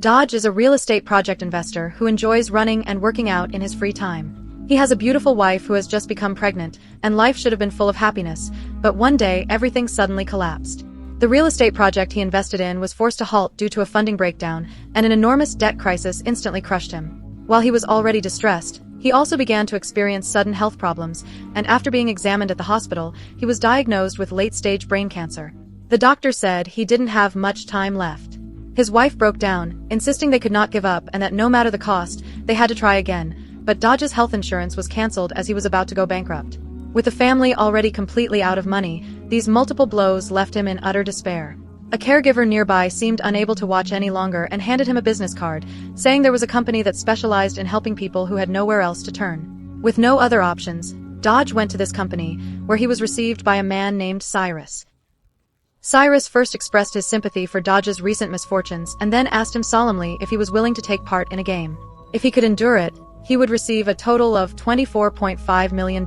Dodge is a real estate project investor who enjoys running and working out in his free time. He has a beautiful wife who has just become pregnant, and life should have been full of happiness, but one day everything suddenly collapsed. The real estate project he invested in was forced to halt due to a funding breakdown, and an enormous debt crisis instantly crushed him. While he was already distressed, he also began to experience sudden health problems, and after being examined at the hospital, he was diagnosed with late-stage brain cancer. The doctor said he didn't have much time left. His wife broke down, insisting they could not give up and that no matter the cost, they had to try again, but Dodge's health insurance was cancelled as he was about to go bankrupt. With the family already completely out of money, these multiple blows left him in utter despair. A caregiver nearby seemed unable to watch any longer and handed him a business card, saying there was a company that specialized in helping people who had nowhere else to turn. With no other options, Dodge went to this company, where he was received by a man named Cyrus. Cyrus first expressed his sympathy for Dodge's recent misfortunes and then asked him solemnly if he was willing to take part in a game. If he could endure it, he would receive a total of $24.5 million.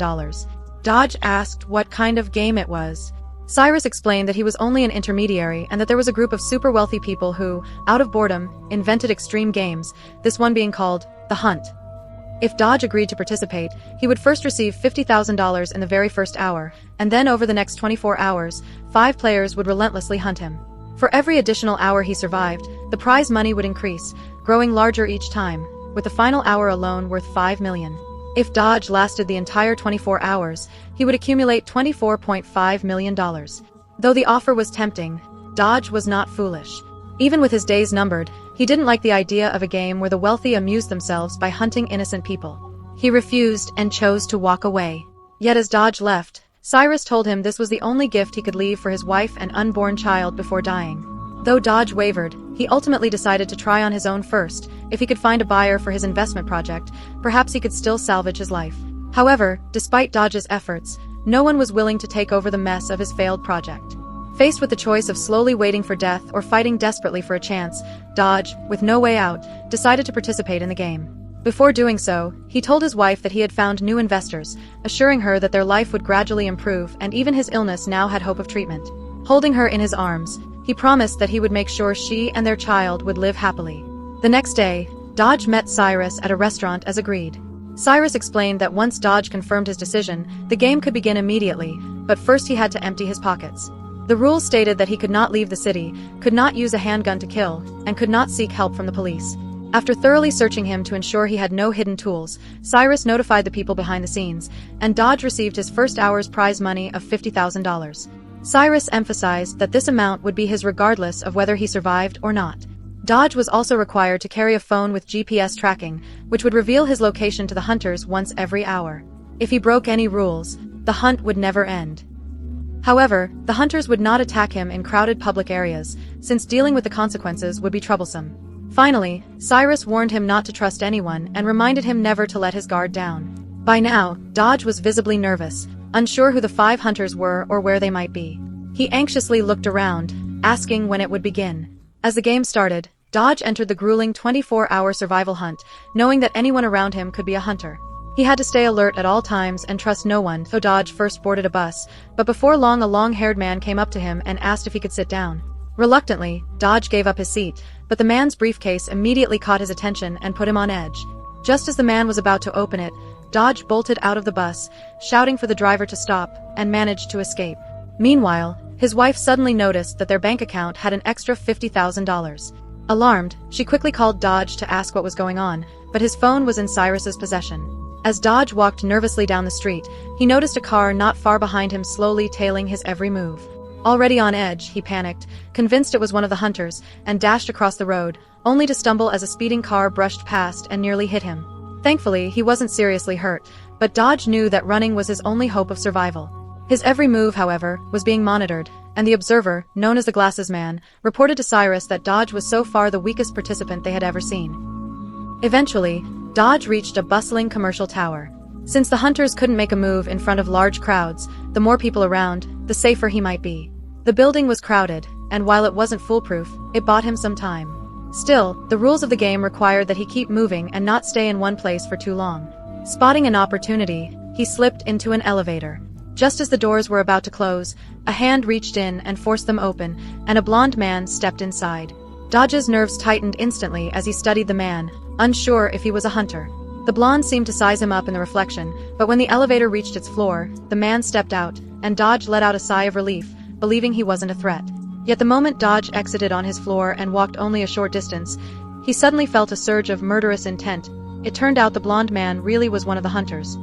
Dodge asked what kind of game it was. Cyrus explained that he was only an intermediary and that there was a group of super wealthy people who, out of boredom, invented extreme games, this one being called The Hunt. If Dodge agreed to participate, he would first receive $50,000 in the very first hour, and then over the next 24 hours, 5 players would relentlessly hunt him. For every additional hour he survived, the prize money would increase, growing larger each time, with the final hour alone worth $5 million. If Dodge lasted the entire 24 hours, he would accumulate $24.5 million. Though the offer was tempting, Dodge was not foolish. Even with his days numbered, he didn't like the idea of a game where the wealthy amused themselves by hunting innocent people. He refused and chose to walk away. Yet as Dodge left, Cyrus told him this was the only gift he could leave for his wife and unborn child before dying. Though Dodge wavered, he ultimately decided to try on his own first. If he could find a buyer for his investment project, perhaps he could still salvage his life. However, despite Dodge's efforts, no one was willing to take over the mess of his failed project. Faced with the choice of slowly waiting for death or fighting desperately for a chance, Dodge, with no way out, decided to participate in the game. Before doing so, he told his wife that he had found new investors, assuring her that their life would gradually improve and even his illness now had hope of treatment. Holding her in his arms, he promised that he would make sure she and their child would live happily. The next day, Dodge met Cyrus at a restaurant as agreed. Cyrus explained that once Dodge confirmed his decision, the game could begin immediately, but first he had to empty his pockets. The rules stated that he could not leave the city, could not use a handgun to kill, and could not seek help from the police. After thoroughly searching him to ensure he had no hidden tools, Cyrus notified the people behind the scenes, and Dodge received his first hour's prize money of $50,000. Cyrus emphasized that this amount would be his regardless of whether he survived or not. Dodge was also required to carry a phone with GPS tracking, which would reveal his location to the hunters once every hour. If he broke any rules, the hunt would never end. However, the hunters would not attack him in crowded public areas, since dealing with the consequences would be troublesome. Finally, Cyrus warned him not to trust anyone and reminded him never to let his guard down. By now, Dodge was visibly nervous, unsure who the 5 hunters were or where they might be. He anxiously looked around, asking when it would begin. As the game started, Dodge entered the grueling 24-hour survival hunt, knowing that anyone around him could be a hunter. He had to stay alert at all times and trust no one, so Dodge first boarded a bus, but before long a long-haired man came up to him and asked if he could sit down. Reluctantly, Dodge gave up his seat, but the man's briefcase immediately caught his attention and put him on edge. Just as the man was about to open it, Dodge bolted out of the bus, shouting for the driver to stop, and managed to escape. Meanwhile, his wife suddenly noticed that their bank account had an extra $50,000. Alarmed, she quickly called Dodge to ask what was going on, but his phone was in Cyrus's possession. As Dodge walked nervously down the street, he noticed a car not far behind him slowly tailing his every move. Already on edge, he panicked, convinced it was one of the hunters, and dashed across the road, only to stumble as a speeding car brushed past and nearly hit him. Thankfully, he wasn't seriously hurt, but Dodge knew that running was his only hope of survival. His every move, however, was being monitored, and the observer, known as the Glasses Man, reported to Cyrus that Dodge was so far the weakest participant they had ever seen. Eventually, Dodge reached a bustling commercial tower. Since the hunters couldn't make a move in front of large crowds, the more people around, the safer he might be. The building was crowded, and while it wasn't foolproof, it bought him some time. Still, the rules of the game required that he keep moving and not stay in one place for too long. Spotting an opportunity, he slipped into an elevator. Just as the doors were about to close, a hand reached in and forced them open, and a blond man stepped inside. Dodge's nerves tightened instantly as he studied the man, unsure if he was a hunter. The blonde seemed to size him up in the reflection, but when the elevator reached its floor, the man stepped out, and Dodge let out a sigh of relief, believing he wasn't a threat. Yet the moment Dodge exited on his floor and walked only a short distance, he suddenly felt a surge of murderous intent. It turned out the blonde man really was one of the hunters.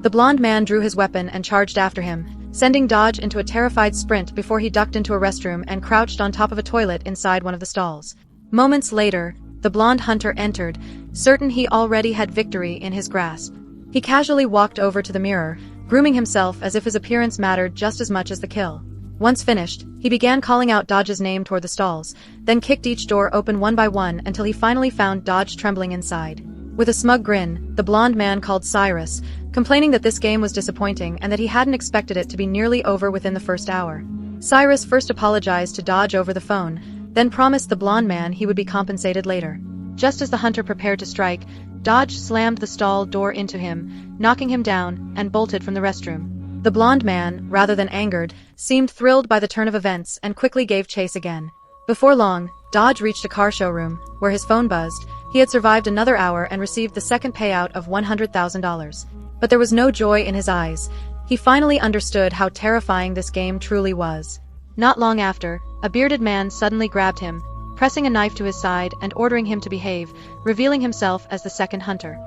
The blonde man drew his weapon and charged after him, sending Dodge into a terrified sprint before he ducked into a restroom and crouched on top of a toilet inside one of the stalls. Moments later, the blonde hunter entered, certain he already had victory in his grasp. He casually walked over to the mirror, grooming himself as if his appearance mattered just as much as the kill. Once finished, he began calling out Dodge's name toward the stalls, then kicked each door open one by one until he finally found Dodge trembling inside. With a smug grin, the blonde man called Cyrus, complaining that this game was disappointing and that he hadn't expected it to be nearly over within the first hour. Cyrus first apologized to Dodge over the phone, then promised the blonde man he would be compensated later. Just as the hunter prepared to strike, Dodge slammed the stall door into him, knocking him down, and bolted from the restroom. The blonde man, rather than angered, seemed thrilled by the turn of events and quickly gave chase again. Before long, Dodge reached a car showroom, where his phone buzzed. He had survived another hour and received the second payout of $100,000. But there was no joy in his eyes. He finally understood how terrifying this game truly was. Not long after, a bearded man suddenly grabbed him, pressing a knife to his side and ordering him to behave, revealing himself as the second hunter.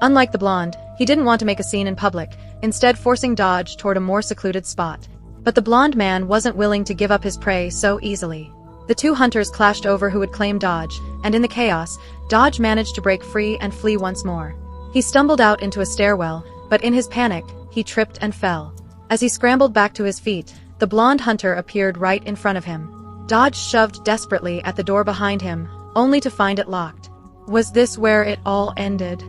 Unlike the blonde, he didn't want to make a scene in public, instead forcing Dodge toward a more secluded spot. But the blonde man wasn't willing to give up his prey so easily. The two hunters clashed over who would claim Dodge, and in the chaos, Dodge managed to break free and flee once more. He stumbled out into a stairwell, but in his panic, he tripped and fell. As he scrambled back to his feet, the blonde hunter appeared right in front of him. Dodge shoved desperately at the door behind him, only to find it locked. Was this where it all ended?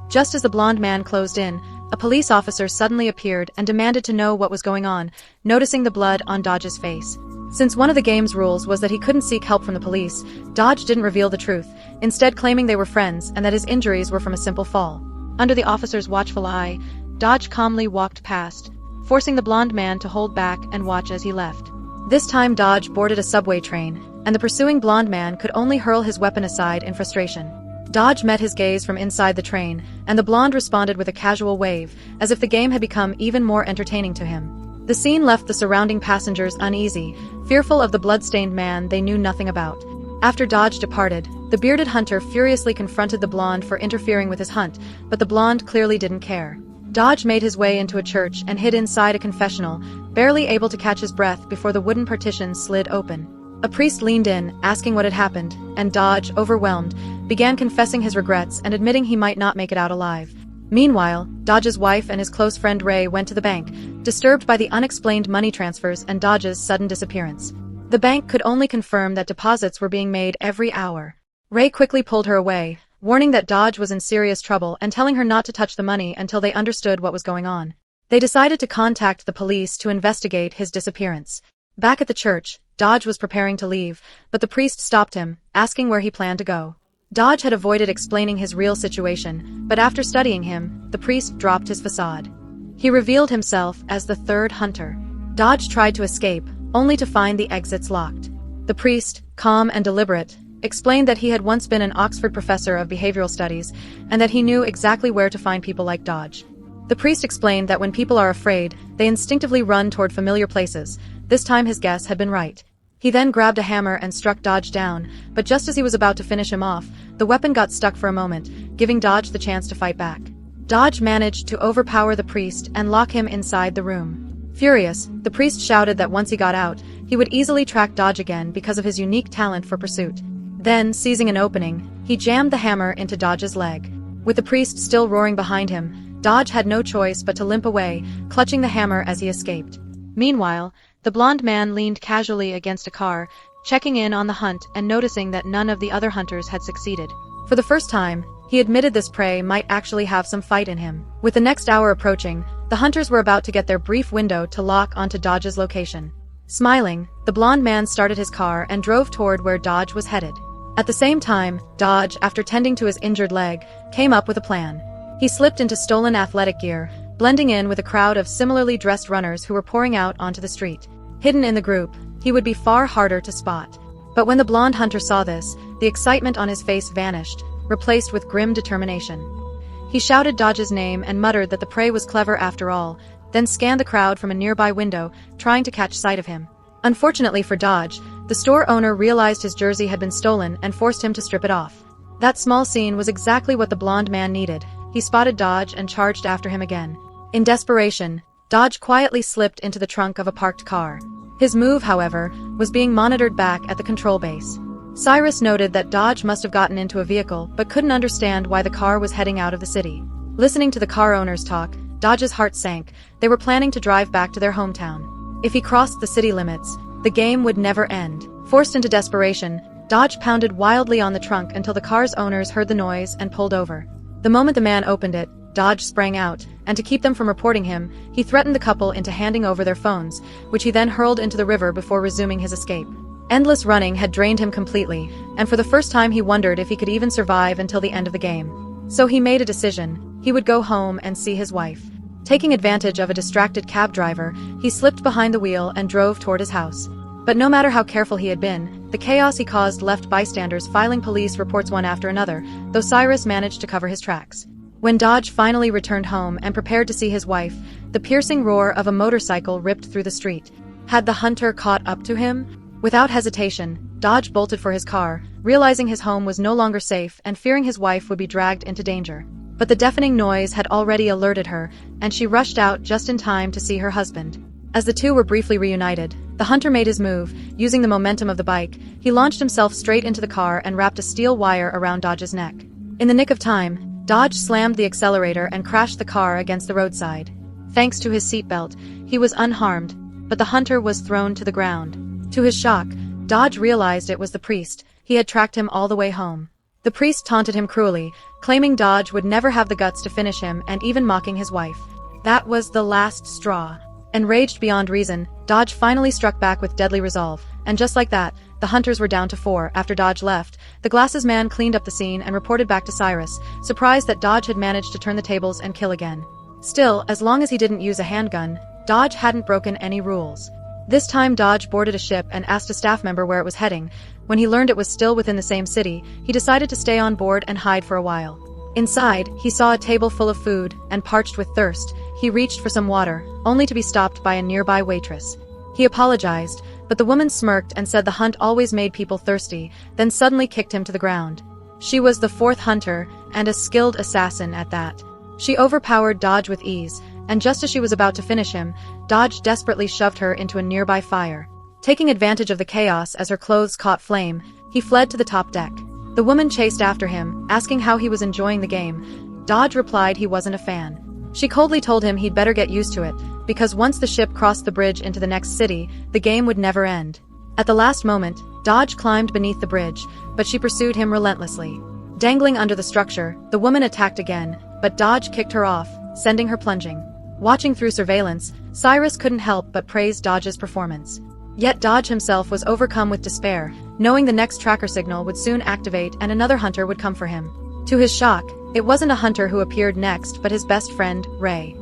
Just as the blonde man closed in, a police officer suddenly appeared and demanded to know what was going on, noticing the blood on Dodge's face. Since one of the game's rules was that he couldn't seek help from the police, Dodge didn't reveal the truth, instead claiming they were friends and that his injuries were from a simple fall. Under the officer's watchful eye, Dodge calmly walked past, forcing the blonde man to hold back and watch as he left. This time Dodge boarded a subway train, and the pursuing blonde man could only hurl his weapon aside in frustration. Dodge met his gaze from inside the train, and the blonde responded with a casual wave, as if the game had become even more entertaining to him. The scene left the surrounding passengers uneasy, fearful of the blood-stained man they knew nothing about. After Dodge departed, the bearded hunter furiously confronted the blonde for interfering with his hunt, but the blonde clearly didn't care. Dodge made his way into a church and hid inside a confessional, barely able to catch his breath before the wooden partition slid open. A priest leaned in, asking what had happened, and Dodge, overwhelmed, began confessing his regrets and admitting he might not make it out alive. Meanwhile, Dodge's wife and his close friend Ray went to the bank, disturbed by the unexplained money transfers and Dodge's sudden disappearance. The bank could only confirm that deposits were being made every hour. Ray quickly pulled her away, warning that Dodge was in serious trouble and telling her not to touch the money until they understood what was going on. They decided to contact the police to investigate his disappearance. Back at the church, Dodge was preparing to leave, but the priest stopped him, asking where he planned to go. Dodge had avoided explaining his real situation, but after studying him, the priest dropped his facade. He revealed himself as the third hunter. Dodge tried to escape, only to find the exits locked. The priest, calm and deliberate, explained that he had once been an Oxford professor of behavioral studies, and that he knew exactly where to find people like Dodge. The priest explained that when people are afraid, they instinctively run toward familiar places. This time his guess had been right. He then grabbed a hammer and struck Dodge down, but just as he was about to finish him off, the weapon got stuck for a moment, giving Dodge the chance to fight back. Dodge managed to overpower the priest and lock him inside the room. Furious, the priest shouted that once he got out, he would easily track Dodge again because of his unique talent for pursuit. Then, seizing an opening, he jammed the hammer into Dodge's leg. With the priest still roaring behind him, Dodge had no choice but to limp away, clutching the hammer as he escaped. Meanwhile, the blonde man leaned casually against a car, checking in on the hunt and noticing that none of the other hunters had succeeded. For the first time, he admitted this prey might actually have some fight in him. With the next hour approaching, the hunters were about to get their brief window to lock onto Dodge's location. Smiling, the blonde man started his car and drove toward where Dodge was headed. At the same time, Dodge, after tending to his injured leg, came up with a plan. He slipped into stolen athletic gear, blending in with a crowd of similarly dressed runners who were pouring out onto the street. Hidden in the group, he would be far harder to spot. But when the blonde hunter saw this, the excitement on his face vanished, replaced with grim determination. He shouted Dodge's name and muttered that the prey was clever after all, then scanned the crowd from a nearby window, trying to catch sight of him. Unfortunately for Dodge, the store owner realized his jersey had been stolen and forced him to strip it off. That small scene was exactly what the blonde man needed. He spotted Dodge and charged after him again. In desperation, Dodge quietly slipped into the trunk of a parked car. His move, however, was being monitored back at the control base. Cyrus noted that Dodge must have gotten into a vehicle but couldn't understand why the car was heading out of the city. Listening to the car owners talk, Dodge's heart sank. They were planning to drive back to their hometown. If he crossed the city limits, the game would never end. Forced into desperation, Dodge pounded wildly on the trunk until the car's owners heard the noise and pulled over. The moment the man opened it, Dodge sprang out, and to keep them from reporting him, he threatened the couple into handing over their phones, which he then hurled into the river before resuming his escape. Endless running had drained him completely, and for the first time he wondered if he could even survive until the end of the game. So he made a decision. He would go home and see his wife. Taking advantage of a distracted cab driver, he slipped behind the wheel and drove toward his house. But no matter how careful he had been, the chaos he caused left bystanders filing police reports one after another, though Cyrus managed to cover his tracks. When Dodge finally returned home and prepared to see his wife, the piercing roar of a motorcycle ripped through the street. Had the hunter caught up to him? Without hesitation, Dodge bolted for his car, realizing his home was no longer safe and fearing his wife would be dragged into danger. But the deafening noise had already alerted her, and she rushed out just in time to see her husband. As the two were briefly reunited, the hunter made his move. Using the momentum of the bike, he launched himself straight into the car and wrapped a steel wire around Dodge's neck. In the nick of time, Dodge slammed the accelerator and crashed the car against the roadside. Thanks to his seatbelt, he was unharmed, but the hunter was thrown to the ground. To his shock, Dodge realized it was the priest. He had tracked him all the way home. The priest taunted him cruelly, claiming Dodge would never have the guts to finish him and even mocking his wife. That was the last straw. Enraged beyond reason, Dodge finally struck back with deadly resolve, and just like that, the hunters were down to 4. After Dodge left, the glasses man cleaned up the scene and reported back to Cyrus, surprised that Dodge had managed to turn the tables and kill again. Still, as long as he didn't use a handgun, Dodge hadn't broken any rules. This time Dodge boarded a ship and asked a staff member where it was heading. When he learned it was still within the same city, he decided to stay on board and hide for a while. Inside, he saw a table full of food, and parched with thirst, he reached for some water, only to be stopped by a nearby waitress. He apologized, but the woman smirked and said the hunt always made people thirsty, then suddenly kicked him to the ground. She was the 4th hunter, and a skilled assassin at that. She overpowered Dodge with ease, and just as she was about to finish him, Dodge desperately shoved her into a nearby fire. Taking advantage of the chaos as her clothes caught flame, he fled to the top deck. The woman chased after him, asking how he was enjoying the game. Dodge replied he wasn't a fan. She coldly told him he'd better get used to it, because once the ship crossed the bridge into the next city, the game would never end. At the last moment, Dodge climbed beneath the bridge, but she pursued him relentlessly. Dangling under the structure, the woman attacked again, but Dodge kicked her off, sending her plunging. Watching through surveillance, Cyrus couldn't help but praise Dodge's performance. Yet Dodge himself was overcome with despair, knowing the next tracker signal would soon activate and another hunter would come for him. To his shock, it wasn't a hunter who appeared next but his best friend, Ray.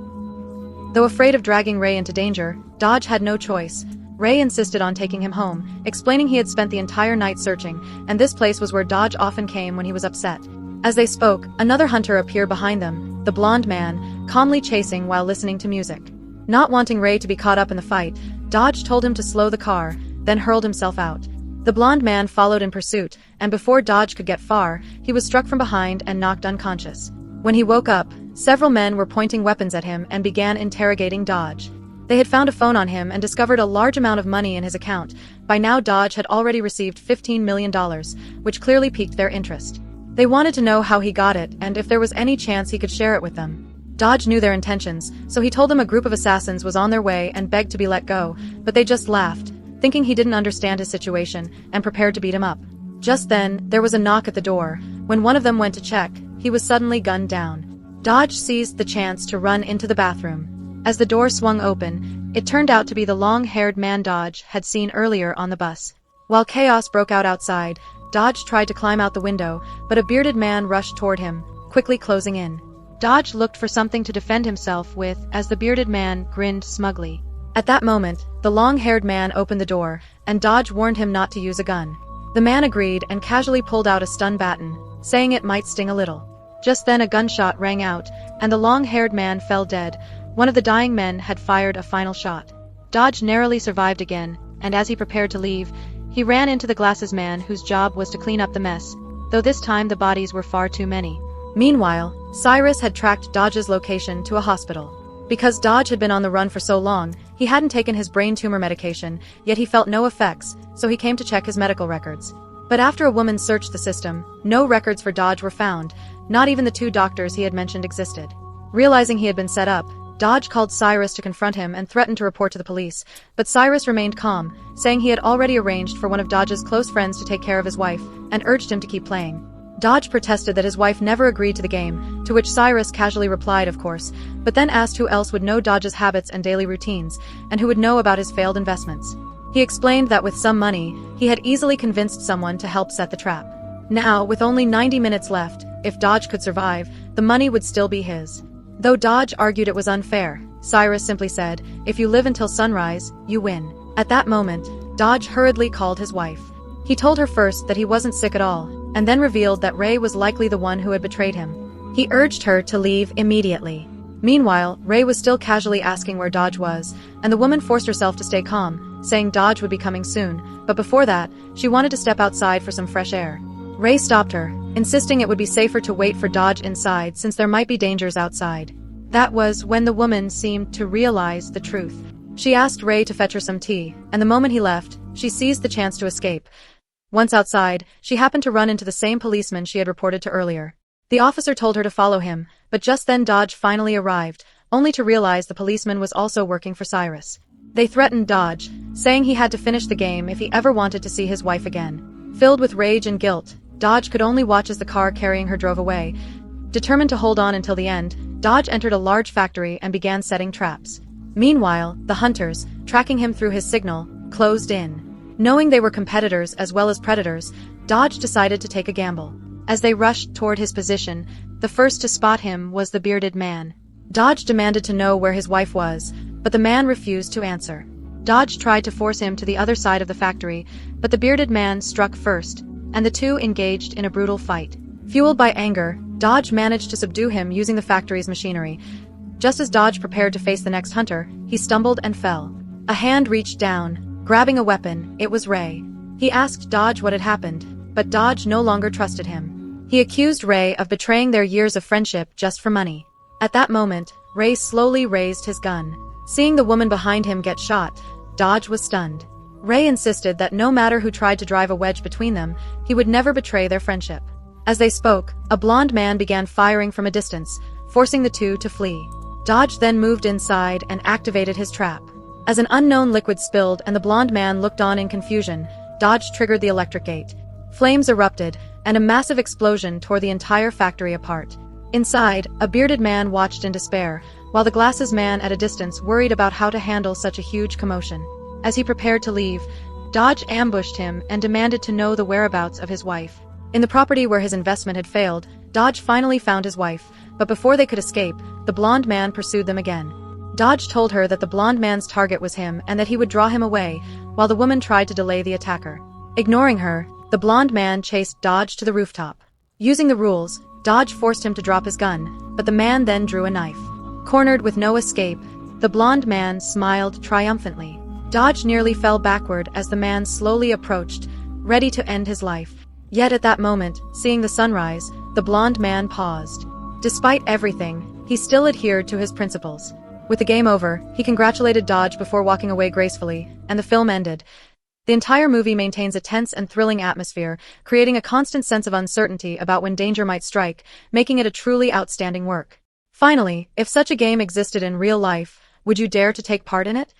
Though afraid of dragging Ray into danger, Dodge had no choice. Ray insisted on taking him home, explaining he had spent the entire night searching, and this place was where Dodge often came when he was upset. As they spoke, another hunter appeared behind them, the blonde man, calmly chasing while listening to music. Not wanting Ray to be caught up in the fight, Dodge told him to slow the car, then hurled himself out. The blonde man followed in pursuit, and before Dodge could get far, he was struck from behind and knocked unconscious. When he woke up, several men were pointing weapons at him and began interrogating Dodge. They had found a phone on him and discovered a large amount of money in his account. By now Dodge had already received $15 million, which clearly piqued their interest. They wanted to know how he got it and if there was any chance he could share it with them. Dodge knew their intentions, so he told them a group of assassins was on their way and begged to be let go, but they just laughed, thinking he didn't understand his situation, and prepared to beat him up. Just then, there was a knock at the door. When one of them went to check, he was suddenly gunned down. Dodge seized the chance to run into the bathroom. As the door swung open, it turned out to be the long-haired man Dodge had seen earlier on the bus. While chaos broke out outside, Dodge tried to climb out the window, but a bearded man rushed toward him, quickly closing in. Dodge looked for something to defend himself with as the bearded man grinned smugly. At that moment, the long-haired man opened the door, and Dodge warned him not to use a gun. The man agreed and casually pulled out a stun baton, saying it might sting a little. Just then a gunshot rang out, and the long-haired man fell dead. One of the dying men had fired a final shot. Dodge narrowly survived again, and as he prepared to leave, he ran into the glasses man whose job was to clean up the mess, though this time the bodies were far too many. Meanwhile, Cyrus had tracked Dodge's location to a hospital. Because Dodge had been on the run for so long, he hadn't taken his brain tumor medication, yet he felt no effects, so he came to check his medical records. But after a woman searched the system, no records for Dodge were found, not even the 2 doctors he had mentioned existed. Realizing he had been set up, Dodge called Cyrus to confront him and threatened to report to the police, but Cyrus remained calm, saying he had already arranged for one of Dodge's close friends to take care of his wife, and urged him to keep playing. Dodge protested that his wife never agreed to the game, to which Cyrus casually replied, of course, but then asked who else would know Dodge's habits and daily routines, and who would know about his failed investments. He explained that with some money, he had easily convinced someone to help set the trap. Now, with only 90 minutes left, if Dodge could survive, the money would still be his. Though Dodge argued it was unfair, Cyrus simply said, "If you live until sunrise, you win." At that moment, Dodge hurriedly called his wife. He told her first that he wasn't sick at all, and then revealed that Ray was likely the one who had betrayed him. He urged her to leave immediately. Meanwhile, Ray was still casually asking where Dodge was, and the woman forced herself to stay calm, saying Dodge would be coming soon, but before that, she wanted to step outside for some fresh air. Ray stopped her, insisting it would be safer to wait for Dodge inside since there might be dangers outside. That was when the woman seemed to realize the truth. She asked Ray to fetch her some tea, and the moment he left, she seized the chance to escape. Once outside, she happened to run into the same policeman she had reported to earlier. The officer told her to follow him, but just then Dodge finally arrived, only to realize the policeman was also working for Cyrus. They threatened Dodge, saying he had to finish the game if he ever wanted to see his wife again. Filled with rage and guilt, Dodge could only watch as the car carrying her drove away. Determined to hold on until the end, Dodge entered a large factory and began setting traps. Meanwhile, the hunters, tracking him through his signal, closed in. Knowing they were competitors as well as predators, Dodge decided to take a gamble. As they rushed toward his position, the first to spot him was the bearded man. Dodge demanded to know where his wife was, but the man refused to answer. Dodge tried to force him to the other side of the factory, but the bearded man struck first, and the two engaged in a brutal fight. Fueled by anger, Dodge managed to subdue him using the factory's machinery. Just as Dodge prepared to face the next hunter, he stumbled and fell. A hand reached down, grabbing a weapon. It was Ray. He asked Dodge what had happened, but Dodge no longer trusted him. He accused Ray of betraying their years of friendship just for money. At that moment, Ray slowly raised his gun. Seeing the woman behind him get shot, Dodge was stunned. Ray insisted that no matter who tried to drive a wedge between them, he would never betray their friendship. As they spoke, a blond man began firing from a distance, forcing the two to flee. Dodge then moved inside and activated his trap. As an unknown liquid spilled and the blond man looked on in confusion, Dodge triggered the electric gate. Flames erupted, and a massive explosion tore the entire factory apart. Inside, a bearded man watched in despair, while the glasses man at a distance worried about how to handle such a huge commotion. As he prepared to leave, Dodge ambushed him and demanded to know the whereabouts of his wife. In the property where his investment had failed, Dodge finally found his wife, but before they could escape, the blond man pursued them again. Dodge told her that the blond man's target was him and that he would draw him away, while the woman tried to delay the attacker. Ignoring her, the blond man chased Dodge to the rooftop. Using the rules, Dodge forced him to drop his gun, but the man then drew a knife. Cornered with no escape, the blond man smiled triumphantly. Dodge nearly fell backward as the man slowly approached, ready to end his life. Yet at that moment, seeing the sunrise, the blond man paused. Despite everything, he still adhered to his principles. With the game over, he congratulated Dodge before walking away gracefully, and the film ended. The entire movie maintains a tense and thrilling atmosphere, creating a constant sense of uncertainty about when danger might strike, making it a truly outstanding work. Finally, if such a game existed in real life, would you dare to take part in it?